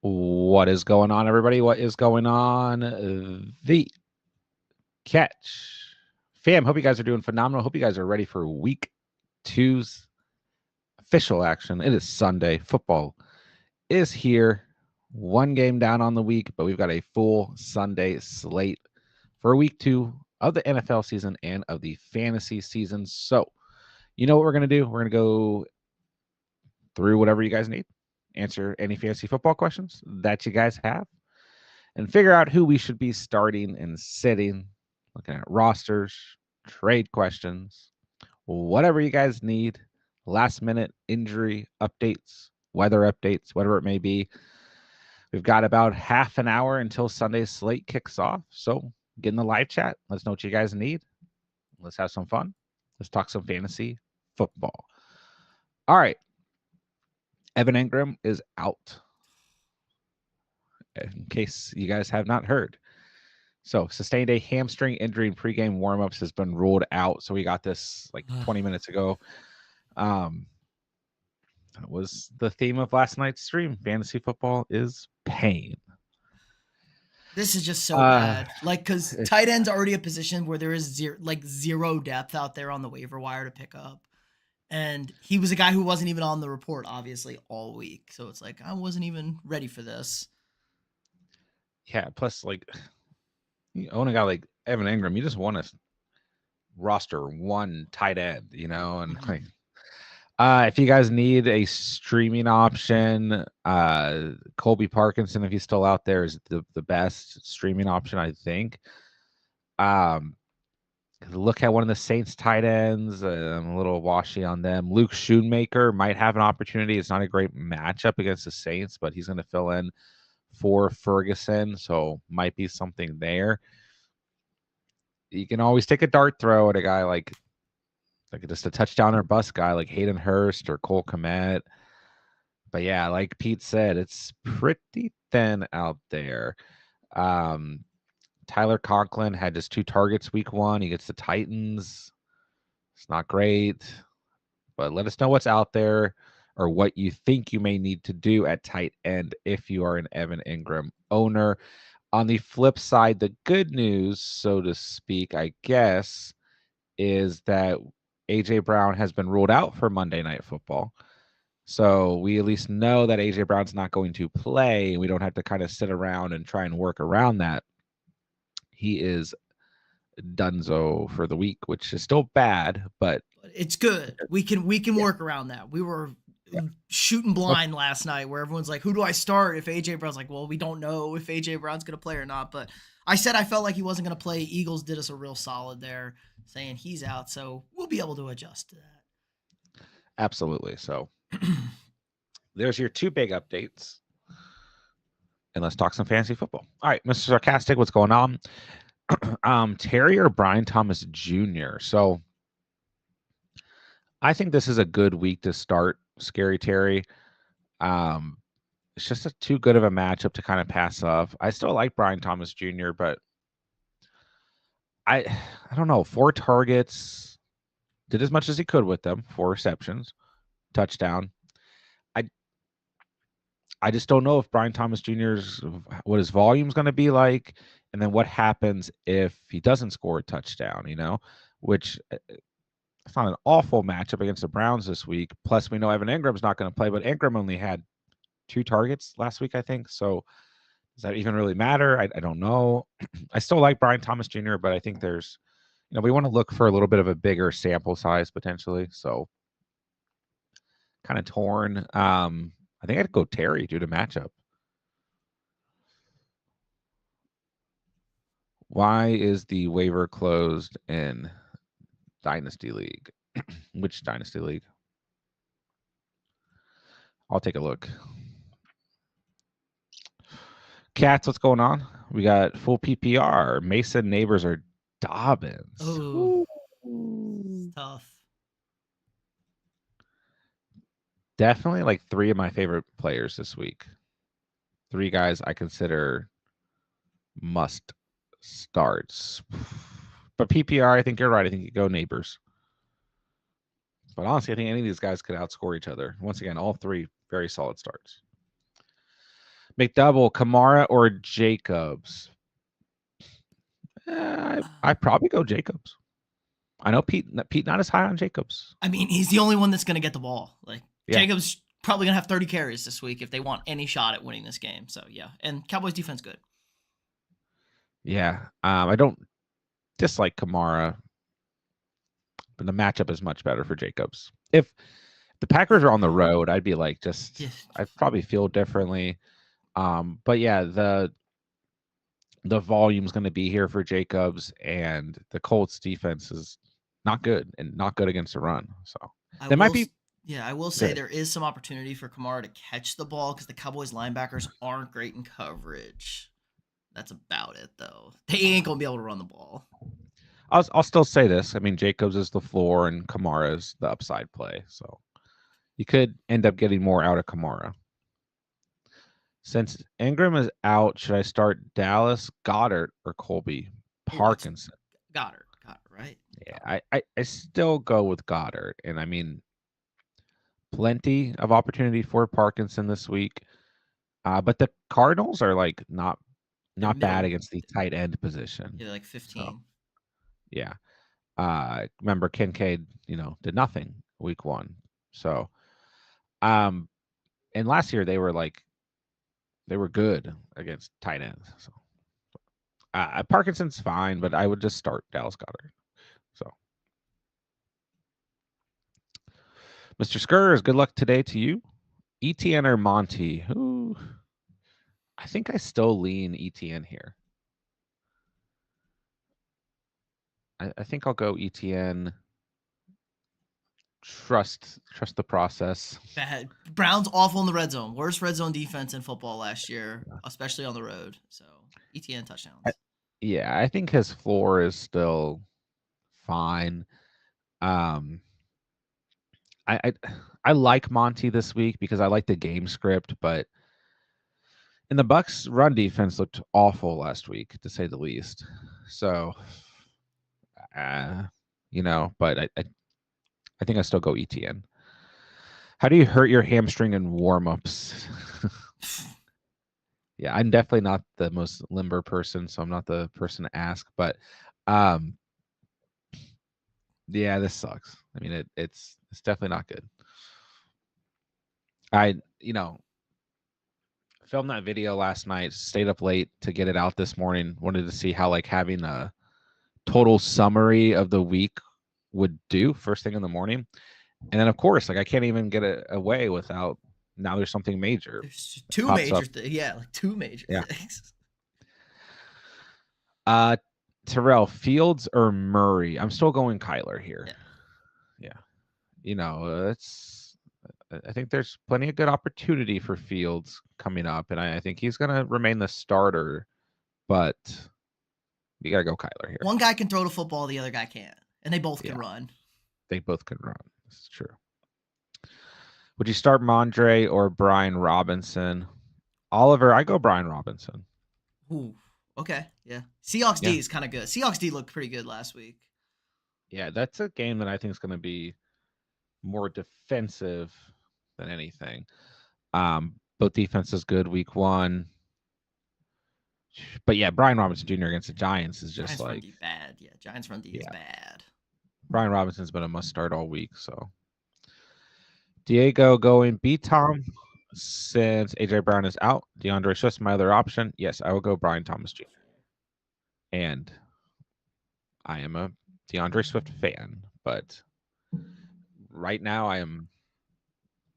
What is going on, everybody? What is going on? The catch. Fam, hope you guys are doing phenomenal. Hope you guys are ready for week two's official action. It is Sunday. Football is here. One game down on the week, but we've got a full Sunday slate for week two of the NFL season and of the fantasy season. So, you know what we're going to do? We're going to go through whatever you guys need, answer any fantasy football questions that you guys have, and figure out who we should be starting and sitting, looking at rosters, trade questions, whatever you guys need, last minute injury updates, weather updates, whatever it may be. We've got about half an hour until Sunday's slate kicks off. So get in the live chat. Let us know what you guys need. Let's have some fun. Let's talk some fantasy football. All right. Evan Ingram is out, in case you guys have not heard. So, sustained a hamstring injury in pregame warmups, has been ruled out. So, we got this like 20 minutes ago. That was the theme of last night's stream. Fantasy football is pain. This is just so bad. Like, because tight end's already a position where there is zero depth out there on the waiver wire to pick up. And he was a guy who wasn't even on the report, obviously, all week. So it's like, I wasn't even ready for this. Yeah, plus, like, you own a guy like Evan Ingram, you just want to roster one tight end, you know? And, like, if you guys need a streaming option, Colby Parkinson, if he's still out there, is the best streaming option, I think. Look at one of the Saints tight ends. I'm a little washy on them. Luke Schoonmaker might have an opportunity. It's not a great matchup against the Saints, but he's going to fill in for Ferguson, so might be something there. You can always take a dart throw at a guy like just a touchdown or bust guy like Hayden Hurst or Cole Kmet. But yeah, like Pete said, it's pretty thin out there. Tyler Conklin had just 2 targets week 1. He gets the Titans. It's not great, but let us know what's out there or what you think you may need to do at tight end if you are an Evan Ingram owner. On the flip side, the good news, so to speak, I guess, is that A.J. Brown has been ruled out for Monday Night Football. So we at least know that A.J. Brown's not going to play, and we don't have to kind of sit around and try and work around that. He is donezo for the week, which is still bad, but it's good. We can work around that. We were shooting blind last night where everyone's like, who do I start if AJ Brown's like, well, we don't know if AJ Brown's going to play or not. But I said I felt like he wasn't going to play. Eagles did us a real solid there saying he's out. So we'll be able to adjust to that. Absolutely. So there's your 2 big updates. And let's talk some fantasy football. All right, Mr. Sarcastic, what's going on? Terry or Brian Thomas Jr. So I think this is a good week to start Scary Terry. It's just too good of a matchup to kind of pass up. I still like Brian Thomas Jr., but I don't know. 4 targets, did as much as he could with them. 4 receptions, touchdown. I just don't know if Brian Thomas Jr.'s what his volume is going to be like, and then what happens if he doesn't score a touchdown. Which it's not an awful matchup against the Browns this week. Plus, we know Evan Ingram's not going to play, but Ingram only had 2 targets last week, I think. So does that even really matter? I don't know. I still like Brian Thomas Jr., but I think there's, we want to look for a little bit of a bigger sample size potentially. So kind of torn. I think I'd go Terry due to matchup. Why is the waiver closed in Dynasty League? Which Dynasty League? I'll take a look. Cats, what's going on? We got full PPR. Mason, Neighbors, or Dobbins. Oh, tough. Definitely like 3 of my favorite players this week. 3 guys I consider must starts. But PPR, I think you're right. I think you go Neighbors. But honestly, I think any of these guys could outscore each other. Once again, all 3 very solid starts. McDouble, Kamara, or Jacobs? I probably go Jacobs. I know Pete not as high on Jacobs. I mean, he's the only one that's going to get the ball. Like Yeah. Jacobs probably going to have 30 carries this week if they want any shot at winning this game. So yeah, and Cowboys defense good. Yeah. I don't dislike Kamara, but the matchup is much better for Jacobs. If the Packers are on the road, I'd be like, I'd probably feel differently. But yeah, the volume's going to be here for Jacobs, and the Colts defense is not good and not good against the run. So they might be. Yeah, I will say there is some opportunity for Kamara to catch the ball because the Cowboys linebackers aren't great in coverage. That's about it, though. They ain't gonna be able to run the ball. I'll still say this. I mean, Jacobs is the floor and Kamara is the upside play. So you could end up getting more out of Kamara. Since Ingram is out, should I start Dallas, Goddard, or Colby Parkinson? Goddard, right? Yeah, I still go with Goddard. And I mean, plenty of opportunity for Parkinson this week. But the Cardinals are like not bad against the tight end position. Yeah, like 15. So, yeah. Remember Kincaid, did nothing week 1. So, and last year they were good against tight ends. So, Parkinson's fine, but I would just start Dallas Goddard. So, Mr. Skurs, good luck today to you. ETN or Monty? Ooh, I think I still lean ETN here. I think I'll go ETN. Trust the process. Bad. Browns awful in the red zone. Worst red zone defense in football last year, especially on the road. So ETN touchdowns. I think his floor is still fine. I like Monty this week because I like the game script, but and the Bucks run defense looked awful last week, to say the least. So, but I think I still go ETN. How do you hurt your hamstring in warm-ups? Yeah, I'm definitely not the most limber person, so I'm not the person to ask. But, yeah, this sucks. I mean, it's definitely not good. I filmed that video last night, stayed up late to get it out this morning. Wanted to see how having a total summary of the week would do first thing in the morning. And then of course, I can't even get it away without now there's something major. There's two major things. Yeah, like two major things. Terrell, Fields or Murray? I'm still going Kyler here. Yeah. I think there's plenty of good opportunity for Fields coming up, and I think he's going to remain the starter, but you got to go Kyler here. One guy can throw the football, the other guy can't, and they both can run. They both can run. This is true. Would you start Mondre or Brian Robinson? Oliver, I go Brian Robinson. Ooh, okay, yeah. Seahawks D is kind of good. Seahawks D looked pretty good last week. Yeah, that's a game that I think is going to be more defensive than anything. Both defenses good week 1. But yeah, Brian Robinson Jr. against the Giants is just Giants run D bad. Yeah, Giants run D is bad. Brian Robinson's been a must start all week. So Diego going B Tom since AJ Brown is out. DeAndre Swift's my other option. Yes, I will go Brian Thomas Jr. And I am a DeAndre Swift fan, but right now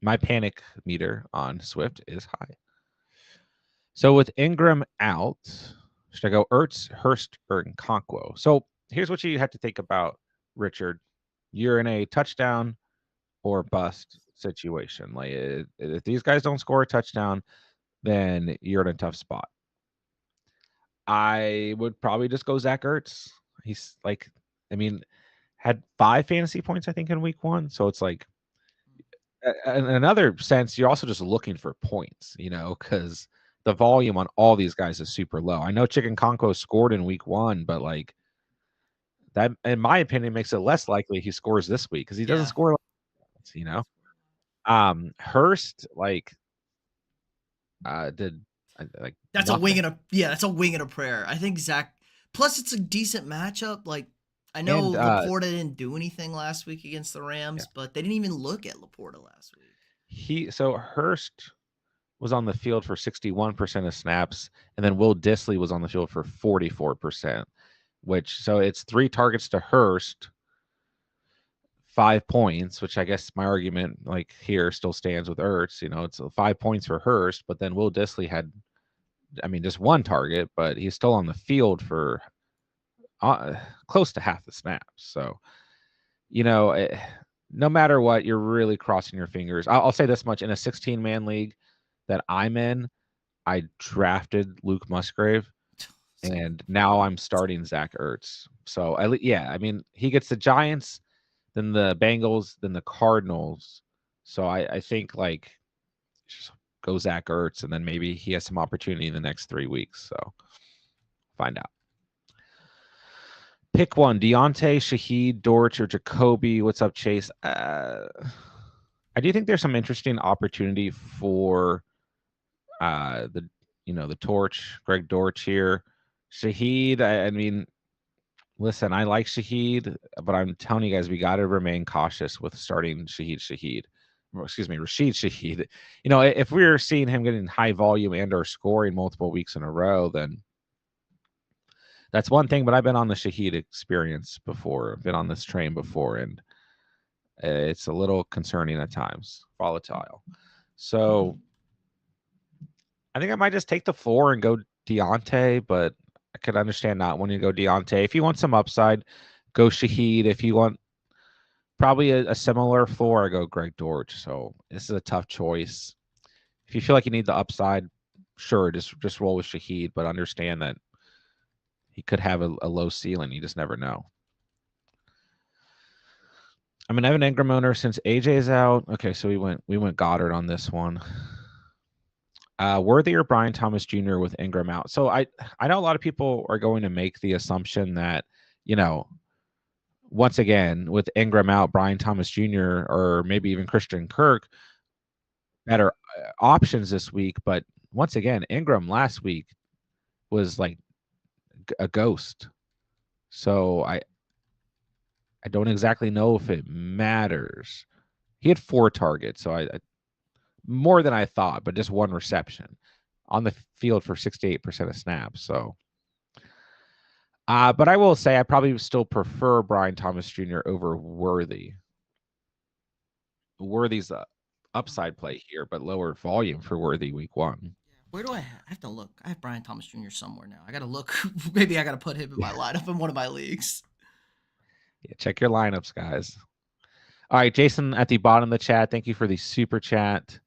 my panic meter on Swift is high. So with Ingram out, should I go Ertz, Hurst, or Nkonkwo? So here's what you have to think about, Richard. You're in a touchdown or bust situation. If these guys don't score a touchdown, then you're in a tough spot. I would probably just go Zach Ertz. He's had 5 fantasy points, I think, in week 1. So it's in another sense, you're also just looking for points, because the volume on all these guys is super low. I know Chicken Conco scored in week 1, but that, in my opinion, makes it less likely he scores this week because he doesn't score. Hurst did Like That's a wing nothing. and that's a wing and a prayer. I think Zach. Plus, it's a decent matchup. Like I know And Laporta didn't do anything last week against the yeah, Rams, but they didn't even look at Laporta last week. so Hurst was on the field for 61% of snaps, and then Will Dissly was on the field for 44%. So it's 3 targets to Hurst, 5 points, which I guess my argument like here still stands with Ertz. It's 5 points for Hurst, but then Will Dissly had, I mean, just 1 target, but he's still on the field for close to half the snaps. So, no matter what, you're really crossing your fingers. I'll say this much: in a 16-man league that I'm in, I drafted Luke Musgrave, Same. and now I'm starting Zach Ertz. So, I mean, he gets the Giants, then the Bengals, then the Cardinals. So I think like just go Zach Ertz, and then maybe he has some opportunity in the next 3 weeks. So find out. Pick one: Deontay, Shaheed, Dortch, or Jacoby. What's up, Chase? I do think there's some interesting opportunity for the torch, Greg Dortch here. Shaheed, I mean, listen, I like Shaheed, but I'm telling you guys, we got to remain cautious with starting Shaheed. Excuse me, Rashid Shaheed. If we're seeing him getting high volume and or scoring multiple weeks in a row, then that's one thing. But I've been on the Shaheed experience before. I've been on this train before, and it's a little concerning at times, volatile. So I think I might just take the 4 and go Deontay, but I could understand not wanting to go Deontay. If you want some upside, go Shaheed. If you want probably a similar floor, I go Greg Dortch. So this is a tough choice. If you feel like you need the upside, sure, just roll with Shaheed, but understand that he could have a low ceiling. You just never know. I'm an Evan Engram owner since AJ's out. Okay, so we went Goddard on this one. Worthy or Brian Thomas Jr. with Ingram out. So I know a lot of people are going to make the assumption that, once again, with Ingram out, Brian Thomas Jr. or maybe even Christian Kirk better options this week. But once again, Ingram last week was like a ghost. So I don't exactly know if it matters. He had 4 targets, so I more than I thought, but just 1 reception on the field for 68% of snaps. So, but I will say I probably still prefer Brian Thomas Jr. over Worthy. Worthy's the upside play here, but lower volume for Worthy week 1. Where do I have to look? I have Brian Thomas Jr. somewhere now. I gotta look. Maybe I gotta put him in my lineup in one of my leagues. Yeah, check your lineups, guys. All right, Jason at the bottom of the chat. Thank you for the super chat.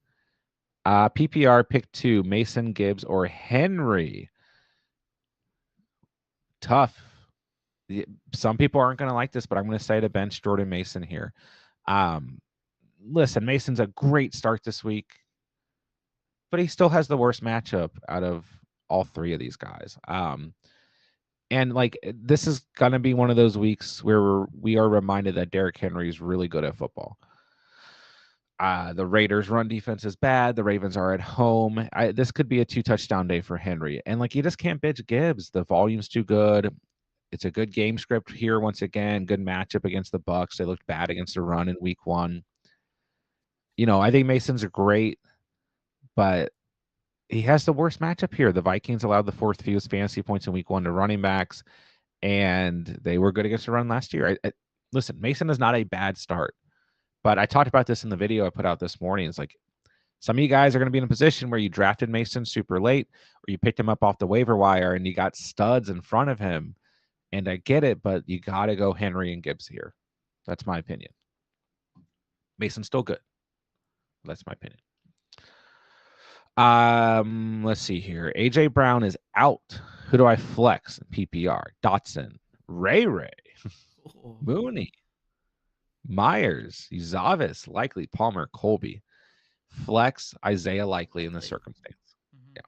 PPR pick 2: Mason, Gibbs, or Henry. Tough. Some people aren't going to like this, but I'm going to say to bench Jordan Mason here. Listen, Mason's a great start this week, but he still has the worst matchup out of all 3 of these guys. And like this is going to be one of those weeks where we are reminded that Derrick Henry is really good at football. The Raiders' run defense is bad. The Ravens are at home. This could be a 2-touchdown day for Henry. And like you just can't bitch Gibbs. The volume's too good. It's a good game script here once again. Good matchup against the Bucs. They looked bad against the run in week 1. I think Mason's great, but he has the worst matchup here. The Vikings allowed the 4th fewest fantasy points in week 1 to running backs, and they were good against the run last year. Listen, Mason is not a bad start, but I talked about this in the video I put out this morning. It's like some of you guys are going to be in a position where you drafted Mason super late, or you picked him up off the waiver wire and you got studs in front of him. And I get it, but you got to go Henry and Gibbs here. That's my opinion. Mason's still good. That's my opinion. Let's see here. AJ Brown is out. Who do I flex? PPR. Dotson, Ray, Mooney, Myers, Uzavis, Likely, Palmer, Colby. Flex Isaiah Likely in this circumstance. Mm-hmm. Yeah.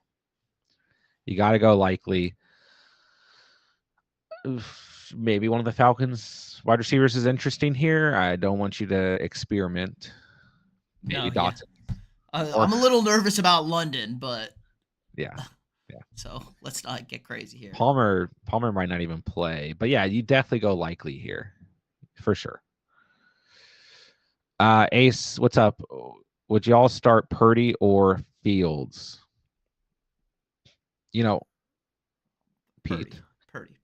You got to go Likely. Maybe one of the Falcons wide receivers is interesting here. I don't want you to experiment. Maybe Dotson. I'm a little nervous about London, but yeah, Yeah. So let's not get crazy here. Palmer might not even play, but yeah, you definitely go likely here for sure. Ace, what's up? Would y'all start Purdy or Fields? You know, Pete, Purdy.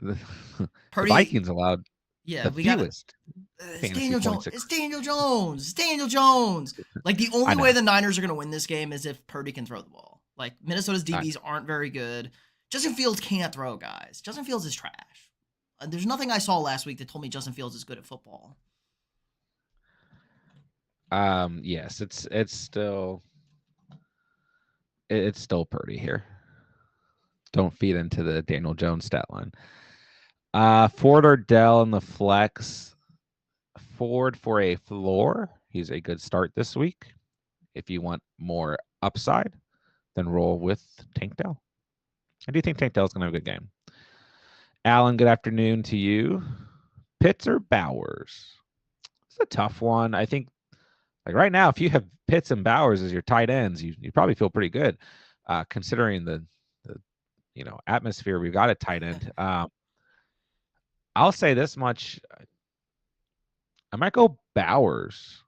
the, the Purdy, Vikings allowed yeah, the we got to fewest It's fantasy Daniel Jones. points. It's Daniel Jones. It's Daniel Jones. Like the I only way know. the Niners are going to win this game is if Purdy can throw the ball. Like Minnesota's I, DBs aren't very good. Justin Fields can't throw, guys. Justin Fields is trash. There's nothing I saw last week that told me Justin Fields is good at football. yes, it's still Purdy here. Don't feed into the Daniel Jones stat line. Ford or Dell in the flex. Ford for a floor. He's a good start this week. If you want more upside, then roll with Tank Dell. I do think Tank Dell's going to have a good game. Alan, good afternoon to you. Pitts or Bowers? It's a tough one. I think, like right now, if you have Pitts and Bowers as your tight ends, you probably feel pretty good, considering the atmosphere we've got at tight end. I'll say this much: I might go Bowers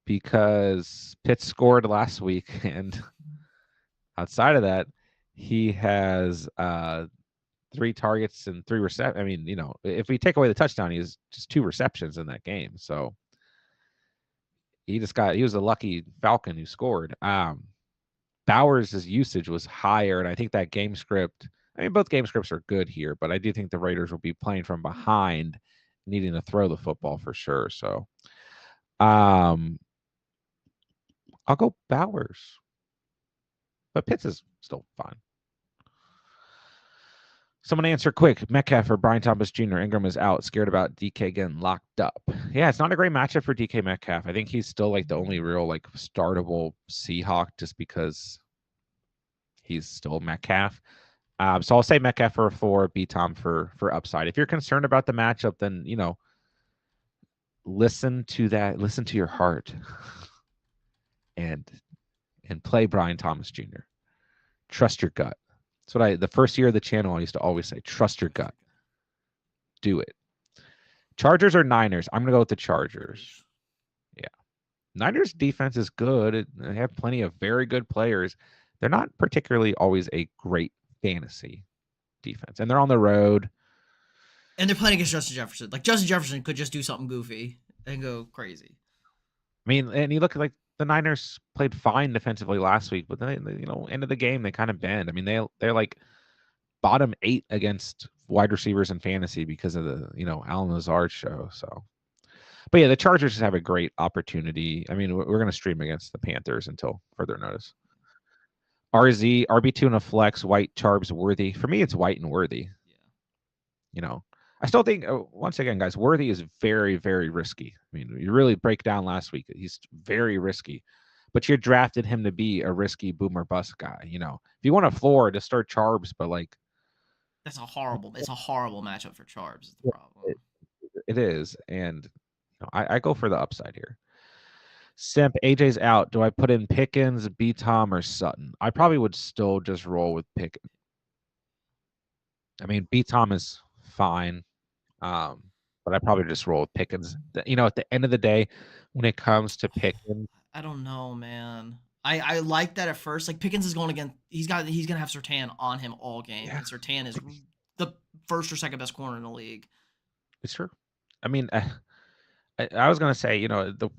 because Pitts scored last week, and outside of that, he has 3 targets and 3 receptions. I mean, if we take away the touchdown, he has just 2 receptions in that game. So he was a lucky Falcon who scored. Bowers' usage was higher, and I think that game script. I mean, both game scripts are good here, but I do think the Raiders will be playing from behind, needing to throw the football for sure. So, I'll go Bowers, but Pitts is still fine. Someone answer quick. Metcalf or Brian Thomas Jr. Ingram is out. Scared about DK getting locked up. Yeah, it's not a great matchup for DK Metcalf. I think he's still like the only real like startable Seahawk just because he's still Metcalf. So I'll say Metcalf for a floor, B Tom for upside. If you're concerned about the matchup, then listen to that. Listen to your heart, and play Brian Thomas Jr. Trust your gut. That's what the first year of the channel I used to always say. Trust your gut. Do it. Chargers or Niners? I'm gonna go with the Chargers. Yeah, Niners defense is good. They have plenty of very good players. They're not particularly always a great fantasy defense, and they're on the road. And they're playing against Justin Jefferson. Like Justin Jefferson could just do something goofy and go crazy. I mean, and you look at like the Niners played fine defensively last week, but then end of the game they kind of bend. I mean, they're like bottom 8 against wide receivers in fantasy because of the Alan Lazard show. So, but yeah, the Chargers have a great opportunity. I mean, we're going to stream against the Panthers until further notice. RB2 and a flex, White, Charbs, Worthy. For me, it's White and Worthy. Yeah. I still think, once again, guys, Worthy is very, very risky. I mean, you really break down last week. He's very risky, but you drafted him to be a risky boomer bust guy. If you want a floor, to start Charbs, but like it's a horrible matchup for Charbs. Is the problem. It is, and I go for the upside here. Simp, AJ's out. Do I put in Pickens, B Tom, or Sutton? I probably would still just roll with Pickens. I mean, B Tom is fine. But I probably just roll with Pickens. At the end of the day, when it comes to Pickens, I don't know, man. I like that at first. Like Pickens is going again. He's gonna have Surtain on him all game, yeah, and Surtain is the first or second best corner in the league. it's true. I mean, I was gonna say, the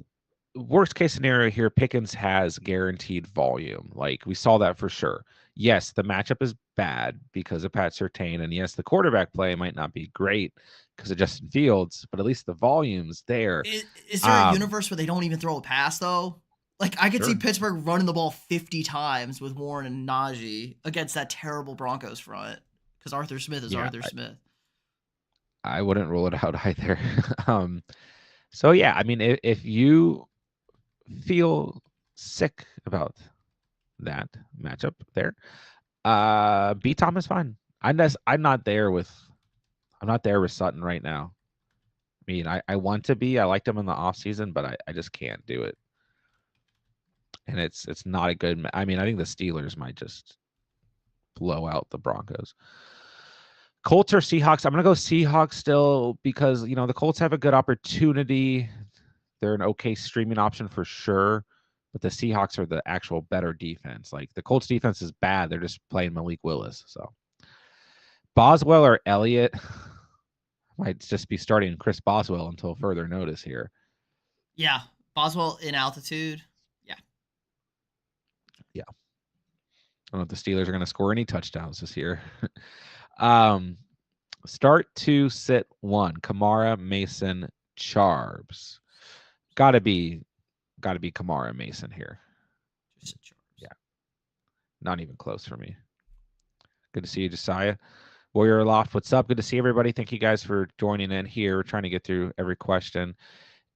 worst case scenario here, Pickens has guaranteed volume. Like we saw that for sure. Yes, the matchup is bad because of Pat Surtain, and yes, the quarterback play might not be great because of Justin Fields, but at least the volume's there. Is there a universe where they don't even throw a pass though? Like I could see Pittsburgh running the ball 50 times with Warren and Najee against that terrible Broncos front because Arthur Smith is Arthur Smith. I wouldn't rule it out either. So yeah, I mean, if you feel sick about that matchup there, B Tom is fine. I'm not there with Sutton right now. I mean, I want to be. I liked him in the offseason, but I just can't do it. And it's not a good. I mean, I think the Steelers might just blow out the Broncos. Colts or Seahawks? I'm going to go Seahawks still because, the Colts have a good opportunity. They're an okay streaming option for sure, but the Seahawks are the actual better defense. Like the Colts defense is bad. They're just playing Malik Willis. So Boswell or Elliott might just be starting Chris Boswell until further notice here. Yeah. Boswell in altitude. Yeah. Yeah. I don't know if the Steelers are going to score any touchdowns this year. Start 2, sit 1. Kamara, Mason, Charbs. Gotta be Kamara, Mason here. Just Charbs. Yeah. Not even close for me. Good to see you, Josiah. Warrior Loft, what's up? Good to see everybody. Thank you guys for joining in here. We're trying to get through every question.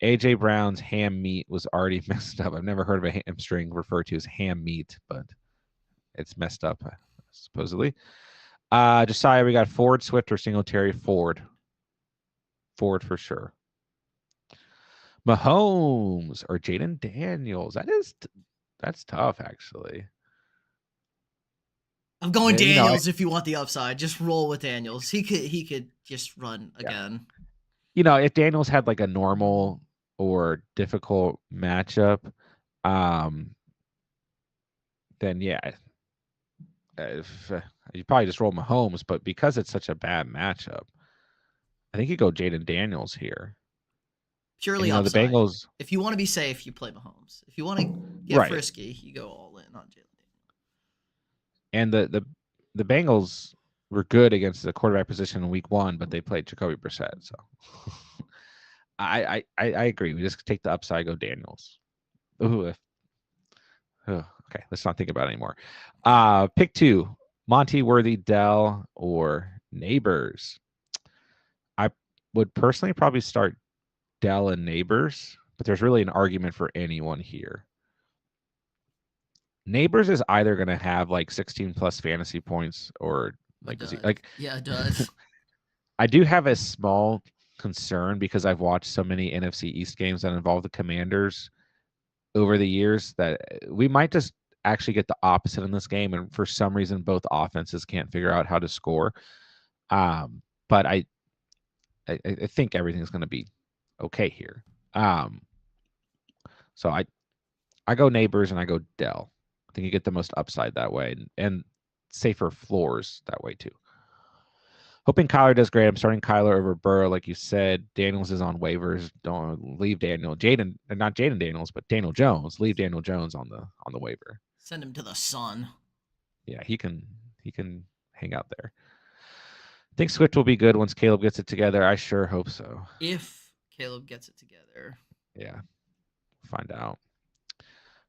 AJ Brown's ham meat was already messed up. I've never heard of a hamstring referred to as ham meat, but it's messed up, supposedly. Josiah, we got Ford, Swift, or Singletary? Ford. Ford for sure. Mahomes or Jaden Daniels. That's tough, actually. I'm going Daniels if you want the upside. Just roll with Daniels. He could just run again. If Daniels had like a normal or difficult matchup, then yeah, if you probably just roll Mahomes. But because it's such a bad matchup, I think you go Jaden Daniels here. Purely and, upside. The Bengals. If you want to be safe, you play Mahomes. If you want to get frisky, you go all in on Jalen Daniels. And the Bengals were good against the quarterback position in week 1, but they played Jacoby Brissett. So I agree. We just take the upside, go Daniels. Ooh, okay, let's not think about it anymore. Pick 2, Monty, Worthy, Dell, or Neighbors. I would personally probably start Dell and Neighbors, but there's really an argument for anyone here. Neighbors is either going to have like 16 plus fantasy points or like yeah, it does. I do have a small concern because I've watched so many NFC East games that involve the Commanders over the years that we might just actually get the opposite in this game, and for some reason both offenses can't figure out how to score. But I think everything's going to be okay here. So I go Neighbors and I go Dell. I think you get the most upside that way and safer floors that way too. Hoping Kyler does great. I'm starting Kyler over Burrow, like you said. Daniels is on waivers. Don't leave not Jaden Daniels, but Daniel Jones. Leave Daniel Jones on the waiver. Send him to the sun. Yeah, he can hang out there. I think Swift will be good once Caleb gets it together. I sure hope so. If Caleb gets it together. Yeah, find out.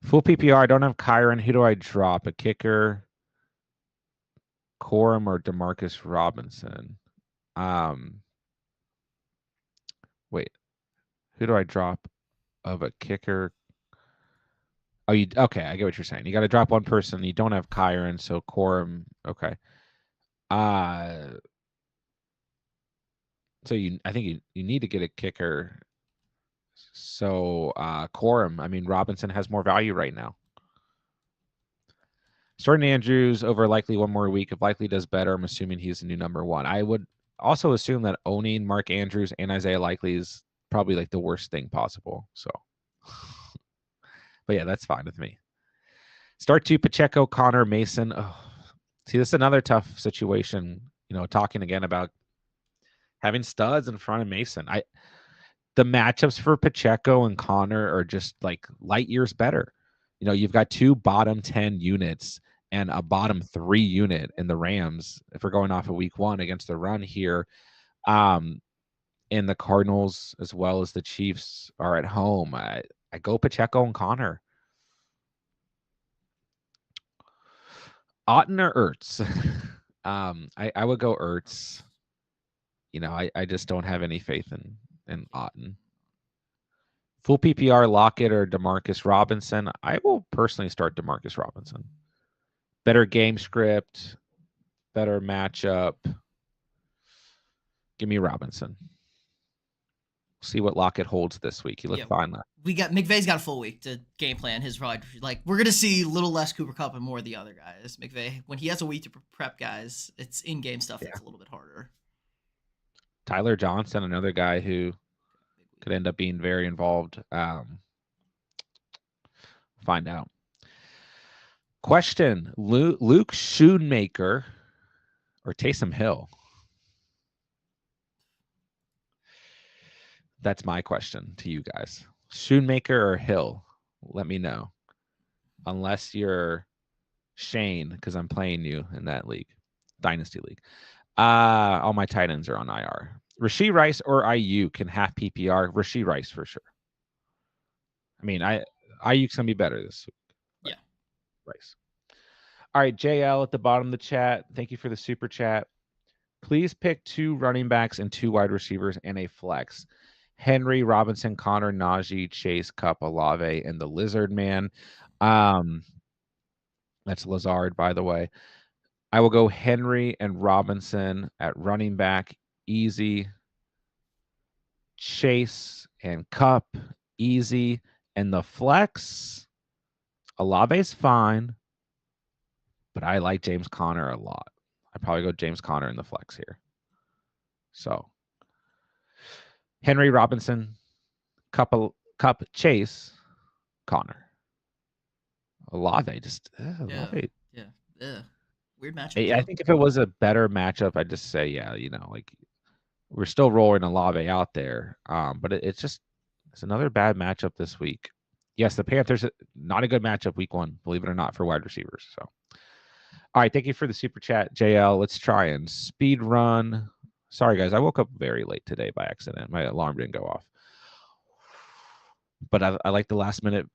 Full PPR. I don't have Kyron. Who do I drop? A kicker, Corum, or Demarcus Robinson? Wait. Who do I drop of a kicker? Oh, okay? I get what you're saying. You got to drop one person. You don't have Kyron, so Corum. Okay. So I think you need to get a kicker. So Corum. I mean, Robinson has more value right now. Starting Andrews over Likely one more week. If Likely does better, I'm assuming he's the new number 1. I would also assume that owning Mark Andrews and Isaiah Likely is probably like the worst thing possible. So, but yeah, that's fine with me. Start 2, Pacheco, Connor, Mason. Oh, see, this is another tough situation. Talking again about having studs in front of Mason. The matchups for Pacheco and Connor are just like light years better. You've got 2 bottom 10 units and a bottom 3 unit in the Rams if we're going off of week 1 against the run here. And the Cardinals as well as the Chiefs are at home. I go Pacheco and Connor. Otten or Ertz? I would go Ertz. I just don't have any faith in Otten. Full PPR, Lockett or Demarcus Robinson? I will personally start Demarcus Robinson. Better game script, better matchup. Give me Robinson. see what Lockett holds this week. He looked fine. McVay's got a full week to game plan his ride. Like, we're gonna see a little less Cooper Kupp and more of the other guys. McVay, when he has a week to prep guys, it's in-game stuff that's a little bit harder. Tyler Johnson, another guy who could end up being very involved. Find out. Question: Luke Schoonmaker or Taysom Hill? That's my question to you guys. Schoonmaker or Hill? Let me know. Unless you're Shane, because I'm playing you in that league, Dynasty League. All my tight ends are on IR. Rashee Rice or IU can half PPR. Rashee Rice for sure. I mean, IU's gonna be better this week. Yeah. Rice. All right, JL at the bottom of the chat. Thank you for the super chat. Please pick 2 running backs and 2 wide receivers and a flex. Henry, Robinson, Connor, Najee, Chase, Cup, Olave, and the Lizard Man. That's Lazard, by the way. I will go Henry and Robinson at running back. Easy. Chase and Cup. Easy. And the flex, Olave's fine, but I like James Conner a lot. I'd probably go James Conner in the flex here. So Henry, Robinson, Cup, Chase, Conner. Olave, just Olave. Yeah. Weird matchup. I think if it was a better matchup, I'd just say, like we're still rolling Olave out there. But it's another bad matchup this week. Yes, the Panthers, not a good matchup week 1, believe it or not, for wide receivers. So, all right, thank you for the super chat, JL. Let's try and speed run. Sorry, guys, I woke up very late today by accident. My alarm didn't go off. But I like the last minute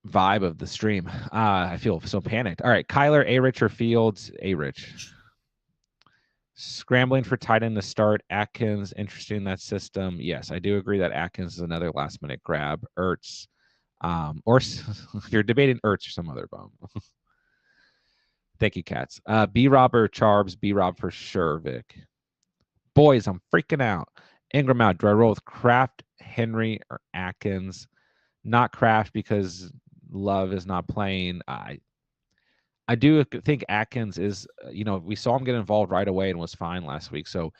vibe of the stream. I feel so panicked. All right, Kyler, A-Rich or Fields? A-Rich. Scrambling for tight end to start. Atkins, interested in that system. Yes, I do agree that Atkins is another last minute grab. Ertz. Or you're debating Ertz or some other bum. Thank you, Cats. B-Rob or Charbs? B-Rob for sure, Vic. Boys, I'm freaking out. Ingram out. Do I roll with Kraft, Henry, or Atkins? Not Kraft because Love is not playing. I do think Atkins is, we saw him get involved right away and was fine last week. So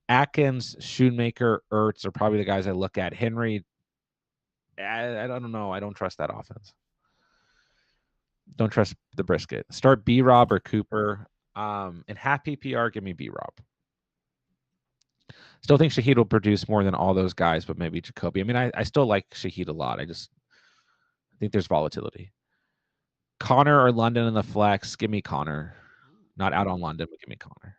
Atkins, Schoonmaker, Ertz are probably the guys I look at. Henry, I don't know. I don't trust that offense. Don't trust the brisket. Start B-Rob or Cooper. In half PPR, give me B-Rob. Still think Shaheed will produce more than all those guys, but maybe Jacoby. I mean, I still like Shaheed a lot. I think there's volatility. Connor or London in the flex. Give me Connor. Not out on London, but give me Connor.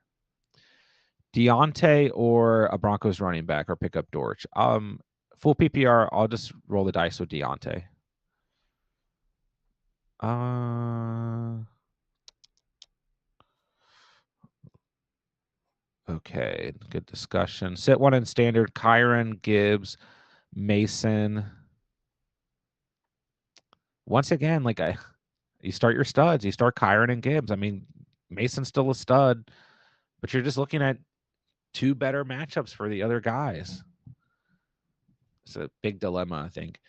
Deontay or a Broncos running back or pick up Dortch. Full PPR, I'll just roll the dice with Deontay. Okay, good discussion. Sit 1 in standard. Kyron, Gibbs, Mason. Once again, you start your studs. You start Kyron and Gibbs. I mean, Mason's still a stud, but you're just looking at 2 better matchups for the other guys. It's a big dilemma, I think.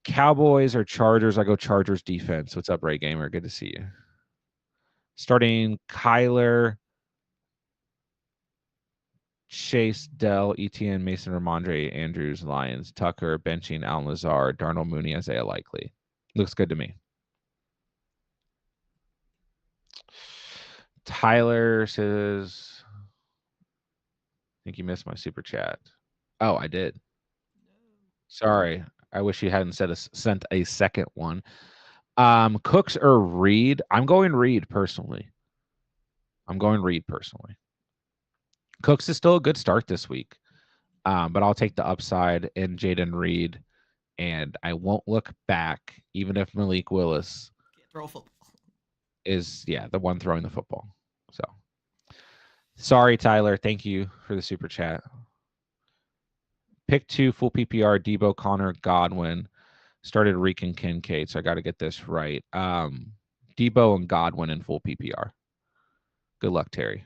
Cowboys or Chargers? I go Chargers defense. What's up, Ray Gamer? Good to see you. Starting Kyler, Chase, Dell, Etienne, Mason, Ramondre, Andrews, Lions, Tucker, benching, Alan Lazard, Darnell Mooney, Isaiah Likely. Looks good to me. Tyler says, I think you missed my super chat. Oh, I did. Sorry. I wish you hadn't sent a second one. Cooks or Reed? I'm going Reed personally. Cooks is still a good start this week, but I'll take the upside in Jaden Reed, and I won't look back, even if Malik Willis throw football is the one throwing the football. So sorry, Tyler. Thank you for the super chat. Pick 2 full PPR, Debo, Connor, Godwin. Started Reek and Kincaid, so I got to get this right. Debo and Godwin in full PPR. Good luck, Terry.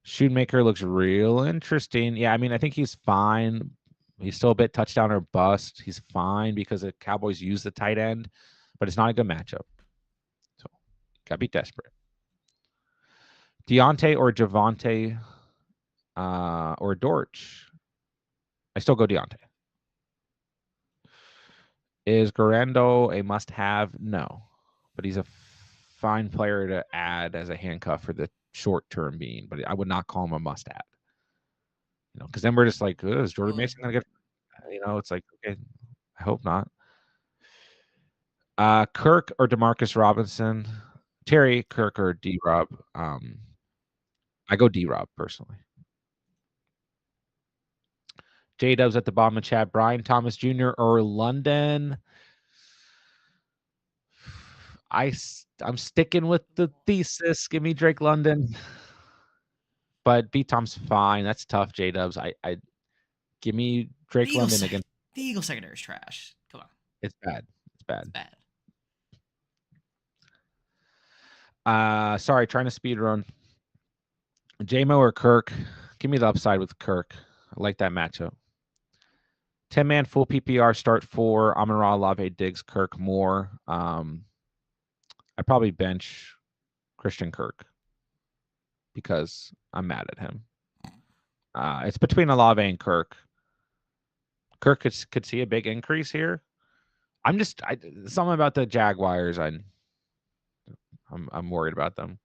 Shoemaker looks real interesting. Yeah, I mean, I think he's fine. He's still a bit touchdown or bust. He's fine because the Cowboys use the tight end, but it's not a good matchup. So, gotta be desperate. Deontay or Javante or Dortch. I still go Deontay. Is Garando a must-have? No, but he's a fine player to add as a handcuff for the short term being. But I would not call him a must-add. Because then we're just like, is Jordan Mason gonna get? It's like, okay, I hope not. Kirk or Demarcus Robinson, Terry, Kirk or D Rob. I go D Rob personally. J Dubs at the bottom of chat. Brian Thomas Jr. or London. I'm sticking with the thesis. Give me Drake London. But B Tom's fine. That's tough, J Dubs. I give me Drake London again. The Eagles secondary is trash. Come on. It's bad. It's bad. It's bad. Sorry, trying to speed run. JMO or Kirk? Give me the upside with Kirk. I like that matchup. 10-man full PPR start for Amon-Ra, Olave, Diggs, Kirk, Moore. I probably bench Christian Kirk because I'm mad at him. It's between Olave and Kirk. Kirk could see a big increase here. Something about the Jaguars. I'm worried about them.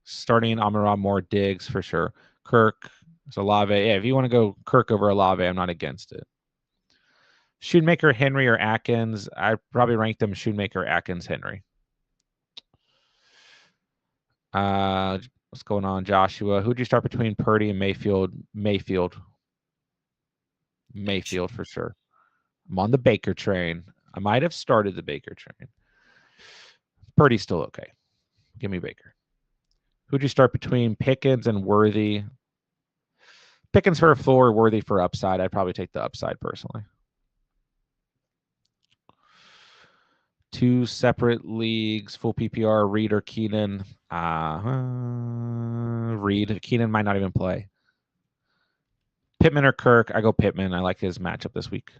Starting Amon-Ra, Moore, Diggs for sure. Kirk, so Olave. Yeah, if you want to go Kirk over Olave, I'm not against it. Shoemaker, Henry, or Atkins. I'd probably rank them Shoemaker, Atkins, Henry. What's going on, Joshua? Who'd you start between Purdy and Mayfield? Mayfield for sure. I'm on the Baker train. I might have started the Baker train. Purdy's still okay. Give me Baker. Who'd you start between Pickens and Worthy? Pickens for a floor, Worthy for upside. I'd probably take the upside personally. 2 separate leagues, full PPR, Reed or Keenan. Reed. Keenan might not even play. Pittman or Kirk? I go Pittman. I like his matchup this week.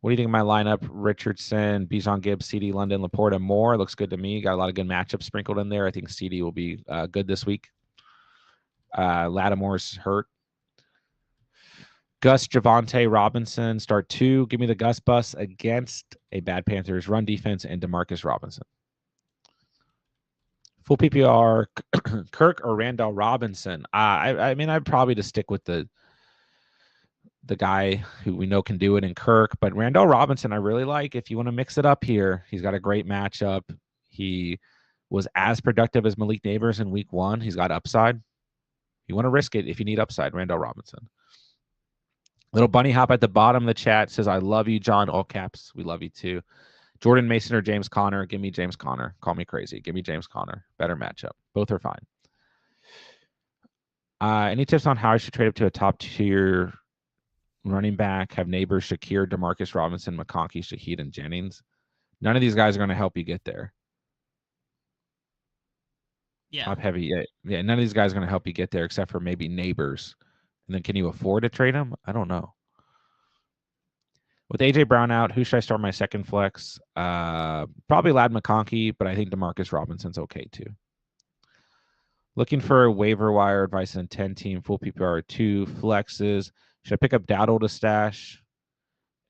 What do you think of my lineup? Richardson, Bijan Gibbs, CD, London, Laporta, Moore. Looks good to me. Got a lot of good matchups sprinkled in there. I think CD will be good this week. Lattimore's hurt. Gus, Javante, Robinson, start 2. Give me the Gus bus against a bad Panthers run defense and DeMarcus Robinson. Full PPR, Kirk or Randall Robinson. I mean, I'd probably just stick with the guy who we know can do it in Kirk, but Randall Robinson I really like. If you want to mix it up here, he's got a great matchup. He was as productive as Malik Neighbors in week 1. He's got upside. You want to risk it if you need upside, Randall Robinson. Little bunny hop at the bottom of the chat says, I love you, John. All caps. We love you too. Jordan Mason or James Conner? Give me James Conner. Call me crazy. Give me James Conner. Better matchup. Both are fine. Any tips on how I should trade up to a top tier running back? Have Neighbors, Shakir, DeMarcus Robinson, McConkey, Shaheed, and Jennings? None of these guys are going to help you get there. Yeah. Top heavy. Yeah, none of these guys are going to help you get there except for maybe Neighbors. And then can you afford to trade him? I don't know. With A.J. Brown out, who should I start my second flex? Probably Ladd McConkey, but I think DeMarcus Robinson's okay too. Looking for a waiver wire advice in 10-team full PPR 2 flexes. Should I pick up Dowdle to stash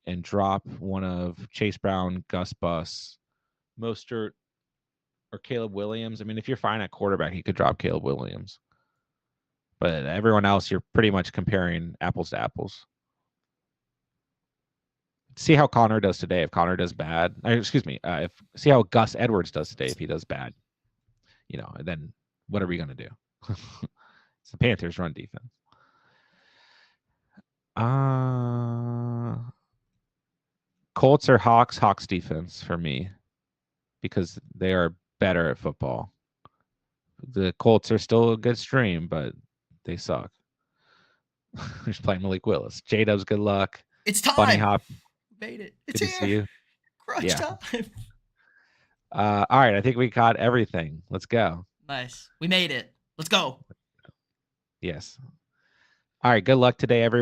and drop one of Chase Brown, Gus Bus, Mostert, or Caleb Williams? I mean, if you're fine at quarterback, you could drop Caleb Williams. But everyone else, you're pretty much comparing apples to apples. See how Connor does today. If Connor does bad, see how Gus Edwards does today. If he does bad, and then what are we going to do? It's the Panthers run defense. Colts or Hawks? Hawks defense for me because they are better at football. The Colts are still a good stream, but they suck. Just playing Malik Willis. J-Dubs, good luck. It's time. Bunny Hop. Made it. It's good to see you. Crunch time. All right, I think we caught everything. Let's go. Nice. We made it. Let's go. Yes. All right, good luck today, everyone.